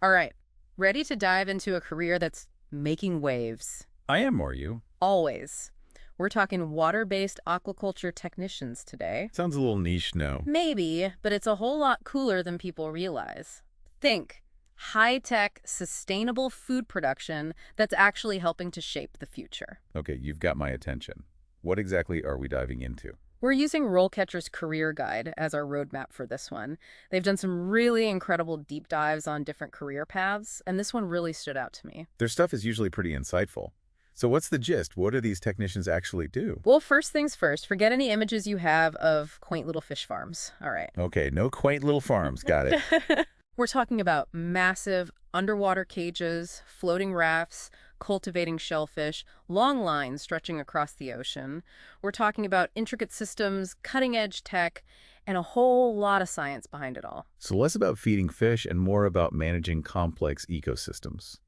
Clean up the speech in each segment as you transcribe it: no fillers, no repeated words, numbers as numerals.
All right, ready to dive into a career that's making waves? I am, are you? Always. We're talking water-based aquaculture technicians today. Sounds a little niche, no. Maybe, but it's a whole lot cooler than people realize. Think high-tech, sustainable food production that's actually helping to shape the future. Okay, you've got my attention. What exactly are we diving into? We're using RoleCatcher's career guide as our roadmap for this one. They've done some really incredible deep dives on different career paths, and this one really stood out to me. Their stuff is usually pretty insightful. So what's the gist? What do these technicians actually do? Well, first things first, forget any images you have of quaint little fish farms. All right. Okay, no quaint little farms, got it. We're talking about massive underwater cages, floating rafts, cultivating shellfish, long lines stretching across the ocean. We're talking about intricate systems, cutting-edge tech, and a whole lot of science behind it all. So less about feeding fish and more about managing complex ecosystems.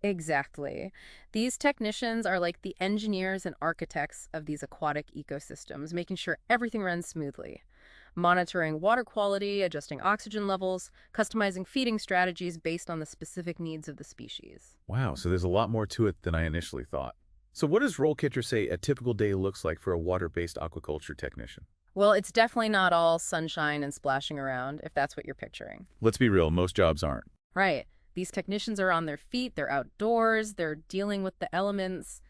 Exactly. These technicians are like the engineers and architects of these aquatic ecosystems, making sure everything runs smoothly. Monitoring water quality, adjusting oxygen levels, customizing feeding strategies based on the specific needs of the species. Wow, so there's a lot more to it than I initially thought. So what does RoleCatcher say a typical day looks like for a water-based aquaculture technician? Well, it's definitely not all sunshine and splashing around, if that's what you're picturing. Let's be real, most jobs aren't. Right. These technicians are on their feet, they're outdoors, they're dealing with the elements,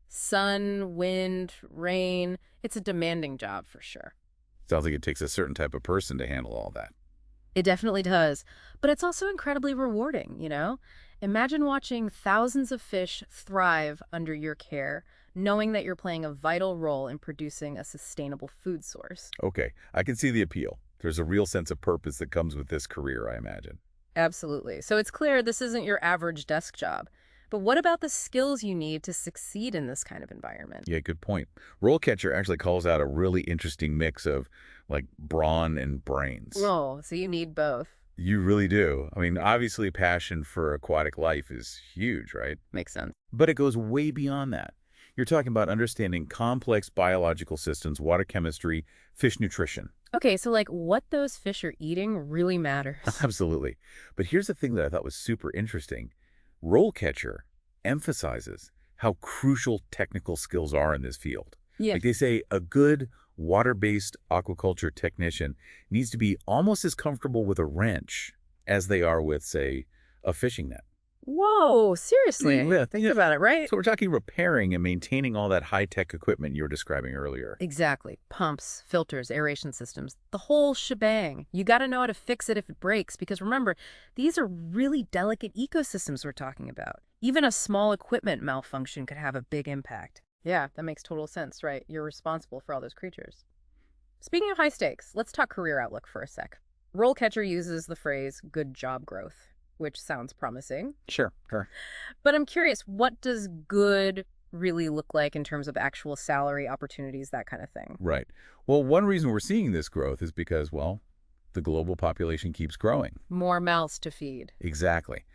sun, wind, rain. It's a demanding job for sure. Sounds like it takes a certain type of person to handle all that. It definitely does. But it's also incredibly rewarding, you know? Imagine watching thousands of fish thrive under your care, knowing that you're playing a vital role in producing a sustainable food source. Okay, I can see the appeal. There's a real sense of purpose that comes with this career, I imagine. Absolutely. So it's clear this isn't your average desk job. But what about the skills you need to succeed in this kind of environment? Yeah, good point. RoleCatcher actually calls out a really interesting mix of like brawn and brains. Oh, so you need both. You really do. I mean, obviously passion for aquatic life is huge, right? Makes sense. But it goes way beyond that. You're talking about understanding complex biological systems, water chemistry, fish nutrition. Okay, so like what those fish are eating really matters. Absolutely. But here's the thing that I thought was super interesting. RoleCatcher emphasizes how crucial technical skills are in this field. Yeah. Like they say, a good water-based aquaculture technician needs to be almost as comfortable with a wrench as they are with, say, a fishing net. Whoa, seriously? Yeah, Think about it, right? So we're talking repairing and maintaining all that high-tech equipment you were describing earlier. Exactly. Pumps, filters, aeration systems, the whole shebang. You got to know how to fix it if it breaks, because remember, these are really delicate ecosystems we're talking about. Even a small equipment malfunction could have a big impact. Yeah, that makes total sense, right? You're responsible for all those creatures. Speaking of high stakes, let's talk career outlook for a sec. RoleCatcher uses the phrase good job growth, which sounds promising. Sure. But I'm curious, what does good really look like in terms of actual salary opportunities, that kind of thing? Right. Well, one reason we're seeing this growth is because, well, the global population keeps growing. More mouths to feed. Exactly.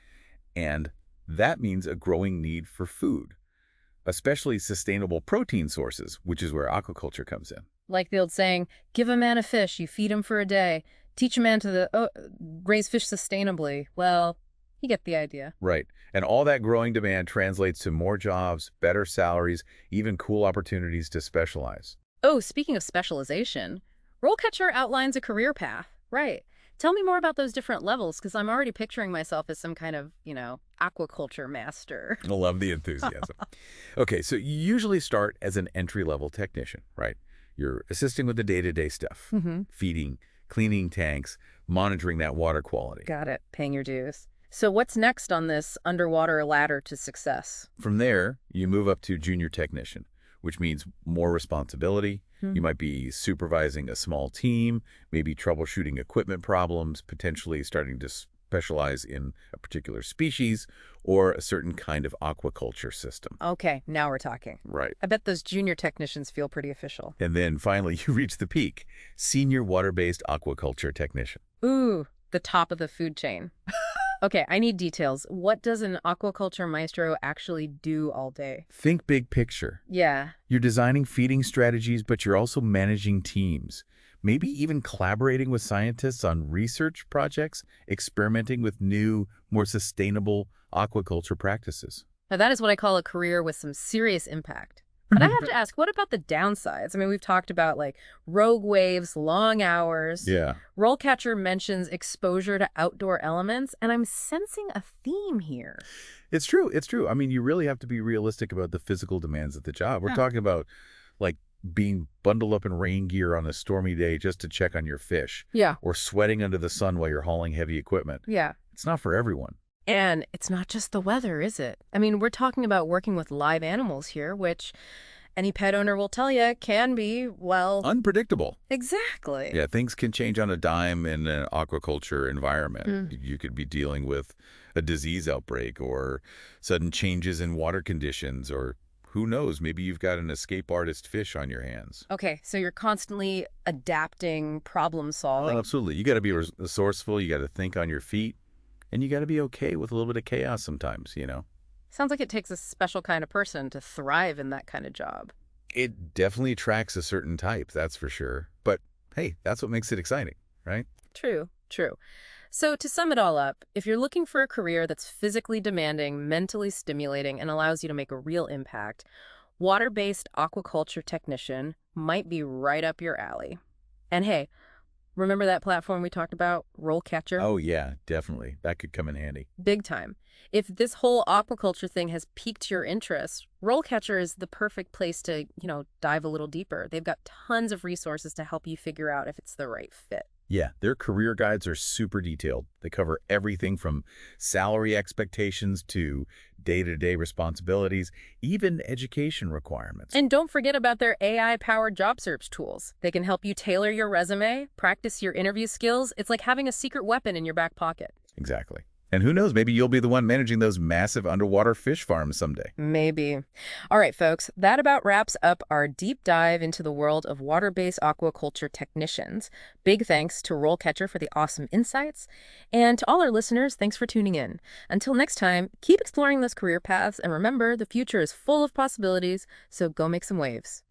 And that means a growing need for food, especially sustainable protein sources, which is where aquaculture comes in. Like the old saying, give a man a fish, you feed him for a day. Teach a man to raise fish sustainably. Well, you get the idea. Right. And all that growing demand translates to more jobs, better salaries, even cool opportunities to specialize. Oh, speaking of specialization, RoleCatcher outlines a career path. Right. Tell me more about those different levels, because I'm already picturing myself as some kind of, aquaculture master. I love the enthusiasm. Okay, so you usually start as an entry-level technician, right? You're assisting with the day-to-day stuff, feeding, cleaning tanks, monitoring that water quality. Got it. Paying your dues. So what's next on this underwater ladder to success? From there, you move up to junior technician, which means more responsibility. You might be supervising a small team, maybe troubleshooting equipment problems, potentially starting to specialize in a particular species or a certain kind of aquaculture system. Okay, now we're talking. Right. I bet those junior technicians feel pretty official. And then finally, you reach the peak, senior water-based aquaculture technician. Ooh, the top of the food chain. Okay, I need details. What does an aquaculture maestro actually do all day? Think big picture. Yeah. You're designing feeding strategies, but you're also managing teams, maybe even collaborating with scientists on research projects, experimenting with new, more sustainable aquaculture practices. Now, that is what I call a career with some serious impact. But I have to ask, what about the downsides? I mean, we've talked about like rogue waves, long hours. Yeah. RoleCatcher mentions exposure to outdoor elements, and I'm sensing a theme here. It's true. It's true. I mean, you really have to be realistic about the physical demands of the job. We're talking about like being bundled up in rain gear on a stormy day just to check on your fish, Yeah. or sweating under the sun while you're hauling heavy equipment. Yeah. It's not for everyone. And it's not just the weather, is it? I mean, we're talking about working with live animals here, which any pet owner will tell you can be, well, Unpredictable. exactly. Yeah, things can change on a dime in an aquaculture environment. You could be dealing with a disease outbreak or sudden changes in water conditions, or who knows, maybe you've got an escape artist fish on your hands. Okay, so you're constantly adapting, problem Oh, solving. absolutely. You got to be resourceful, you got to think on your feet, and you got to be okay with a little bit of chaos sometimes. Sounds like it takes a special kind of person to thrive in that kind of job. It definitely attracts a certain type, that's for sure. But hey, that's what makes it exciting, right? True, true. So to sum it all up, if you're looking for a career that's physically demanding, mentally stimulating, and allows you to make a real impact, water-based aquaculture technician might be right up your alley. And hey, remember that platform we talked about, RoleCatcher? Oh, yeah, definitely. That could come in handy. Big time. If this whole aquaculture thing has piqued your interest, RoleCatcher is the perfect place to, dive a little deeper. They've got tons of resources to help you figure out if it's the right fit. Yeah, their career guides are super detailed. They cover everything from salary expectations to day-to-day responsibilities, even education requirements. And don't forget about their AI-powered job search tools. They can help you tailor your resume, practice your interview skills. It's like having a secret weapon in your back pocket. Exactly. And who knows, maybe you'll be the one managing those massive underwater fish farms someday. Maybe. All right, folks, that about wraps up our deep dive into the world of water-based aquaculture technicians. Big thanks to RoleCatcher for the awesome insights. And to all our listeners, thanks for tuning in. Until next time, keep exploring those career paths, and remember, the future is full of possibilities, so go make some waves.